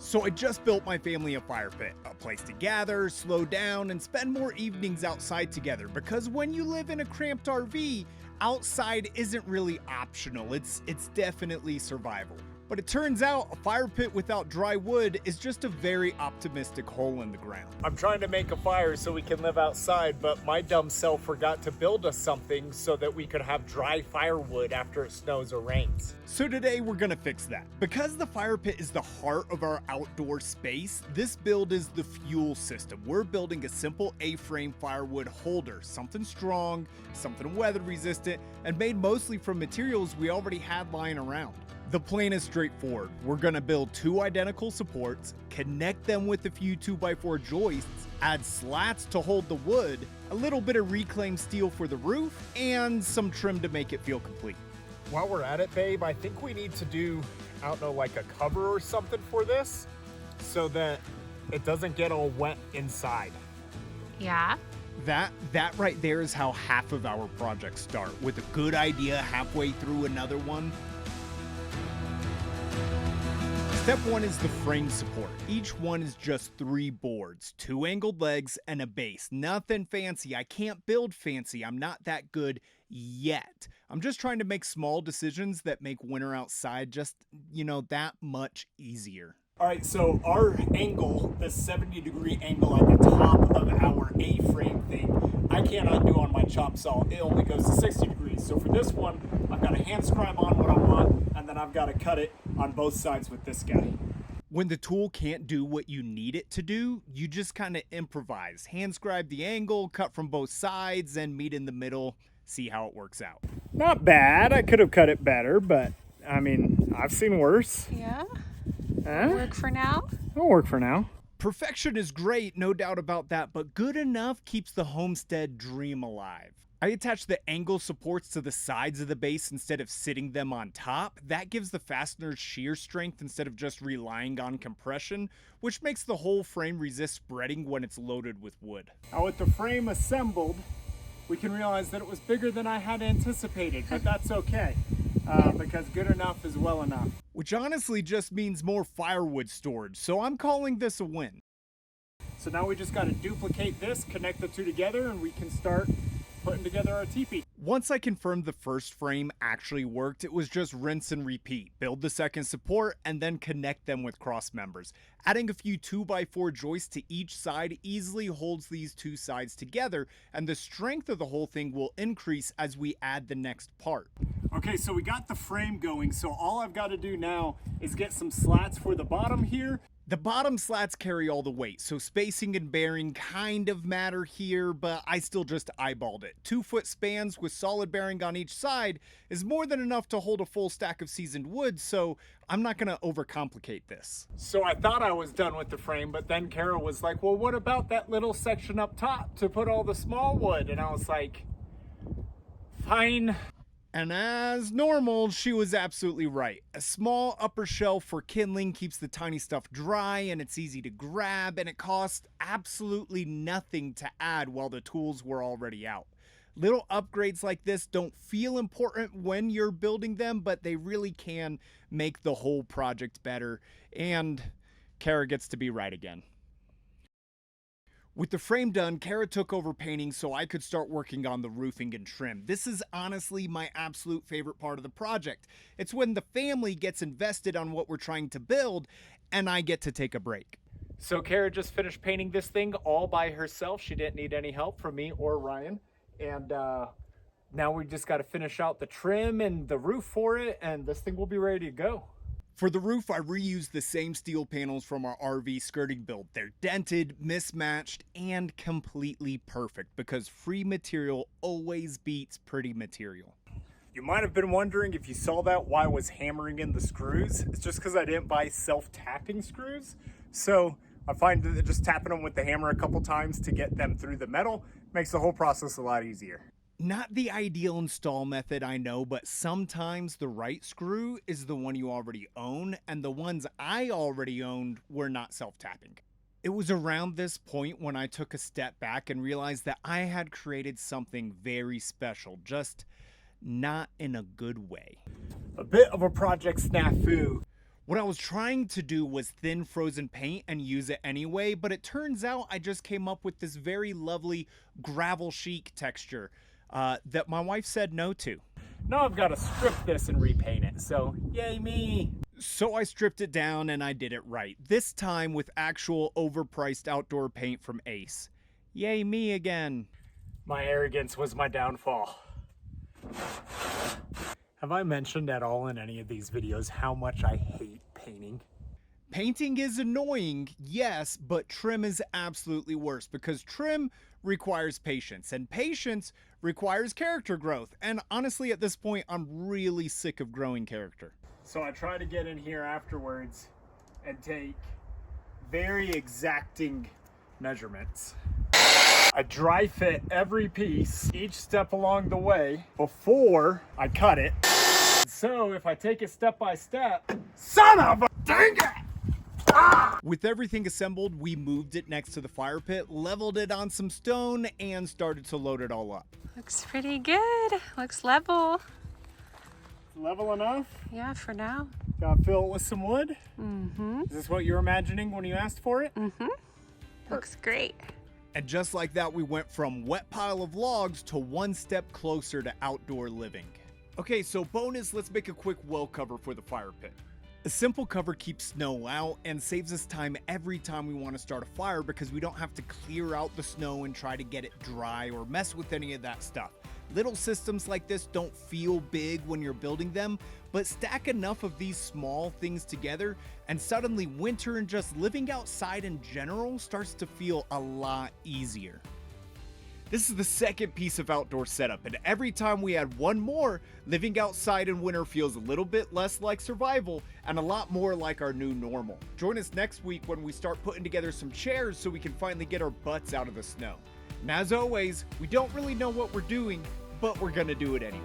So I just built my family a fire pit, a place to gather, slow down, and spend more evenings outside together, because when you live in a cramped RV, outside isn't really optional, it's definitely survival. But it turns out a fire pit without dry wood is just a very optimistic hole in the ground. I'm trying to make a fire so we can live outside, but my dumb self forgot to build us something so that we could have dry firewood after it snows or rains. So today we're gonna fix that. Because the fire pit is the heart of our outdoor space, this build is the fuel system. We're building a simple A-frame firewood holder, something strong, something weather resistant, and made mostly from materials we already had lying around. The plan is straightforward. We're gonna build two identical supports, connect them with a few 2x4 joists, add slats to hold the wood, a little bit of reclaimed steel for the roof, and some trim to make it feel complete. While we're at it, babe, I think we need to do, I don't know, like a cover or something for this so that it doesn't get all wet inside. Yeah? That right there is how half of our projects start, with a good idea halfway through another one. Step one is the frame support. Each one is just 3 boards, 2 angled legs, and a base. Nothing fancy. I can't build fancy. I'm not that good yet. I'm just trying to make small decisions that make winter outside just, that much easier. All right, so our angle, the 70-degree angle at the top of our A-frame thing, I can't undo on my chop saw. It only goes to 60 degrees. So for this one, I've got to hand scribe on what I want, and then I've got to cut it on both sides with this guy. When the tool can't do what you need it to do, you just kind of improvise. Hand scribe the angle, cut from both sides, and meet in the middle. See how it works out. Not bad. I could have cut it better, but I mean, I've seen worse. Yeah? Work for now? It'll work for now. Perfection is great, no doubt about that, but good enough keeps the Homestead dream alive. I attach the angle supports to the sides of the base instead of sitting them on top. That gives the fasteners shear strength instead of just relying on compression, which makes the whole frame resist spreading when it's loaded with wood. Now with the frame assembled, we can realize that it was bigger than I had anticipated, but that's okay. Because good enough is well enough. Which honestly just means more firewood storage, so I'm calling this a win. So now we just got to duplicate this, connect the two together, and we can start putting together our teepee. Once I confirmed the first frame actually worked, it was just rinse and repeat. Build the second support and then connect them with cross members. Adding a few 2x4 joists to each side easily holds these two sides together, and the strength of the whole thing will increase as we add the next part. Okay, so we got the frame going, so all I've got to do now is get some slats for the bottom here. The bottom slats carry all the weight, so spacing and bearing kind of matter here, but I still just eyeballed it. 2-foot spans with solid bearing on each side is more than enough to hold a full stack of seasoned wood, so I'm not gonna overcomplicate this. So I thought I was done with the frame, but then Kara was like, well, what about that little section up top to put all the small wood? And I was like, fine. And as normal, she was absolutely right. A small upper shelf for kindling keeps the tiny stuff dry, and it's easy to grab, and it costs absolutely nothing to add while the tools were already out. Little upgrades like this don't feel important when you're building them, but they really can make the whole project better, and Kara gets to be right again. With the frame done, Kara took over painting so I could start working on the roofing and trim. This is honestly my absolute favorite part of the project. It's when the family gets invested on what we're trying to build, and I get to take a break. So Kara just finished painting this thing all by herself. She didn't need any help from me or Ryan. And now we just got to finish out the trim and the roof for it, and this thing will be ready to go. For the roof, I reused the same steel panels from our RV skirting build. They're dented, mismatched, and completely perfect because free material always beats pretty material. You might have been wondering, if you saw that, why I was hammering in the screws. It's just because I didn't buy self-tapping screws. So I find that just tapping them with the hammer a couple times to get them through the metal makes the whole process a lot easier. Not the ideal install method, I know, but sometimes the right screw is the one you already own, and the ones I already owned were not self-tapping. It was around this point when I took a step back and realized that I had created something very special, just not in a good way. A bit of a project snafu. What I was trying to do was thin frozen paint and use it anyway, but it turns out I just came up with this very lovely gravel chic texture that my wife said no to. Now I've got to strip this and repaint it, so yay me! So I stripped it down and I did it right, this time with actual overpriced outdoor paint from Ace. Yay me again. My arrogance was my downfall. Have I mentioned at all in any of these videos how much I hate painting? Painting is annoying, yes, but trim is absolutely worse because trim requires patience and patience requires character growth. And honestly, at this point, I'm really sick of growing character. So I try to get in here afterwards and take very exacting measurements. I dry fit every piece, each step along the way, before I cut it. So if I take it step by step, son of a dang it! Ah! With everything assembled, we moved it next to the fire pit, leveled it on some stone, and started to load it all up. Looks pretty good. Looks level. Level enough? Yeah, for now. Gotta fill it with some wood? Mm-hmm. Is this what you were imagining when you asked for it? Mm-hmm. Looks great. And just like that, we went from wet pile of logs to one step closer to outdoor living. Okay, so bonus, let's make a quick well cover for the fire pit. A simple cover keeps snow out and saves us time every time we want to start a fire because we don't have to clear out the snow and try to get it dry or mess with any of that stuff. Little systems like this don't feel big when you're building them, but stack enough of these small things together and suddenly winter and just living outside in general starts to feel a lot easier. This is the second piece of outdoor setup, and every time we add one more, living outside in winter feels a little bit less like survival and a lot more like our new normal. Join us next week when we start putting together some chairs so we can finally get our butts out of the snow. And as always, we don't really know what we're doing, but we're gonna do it anyway.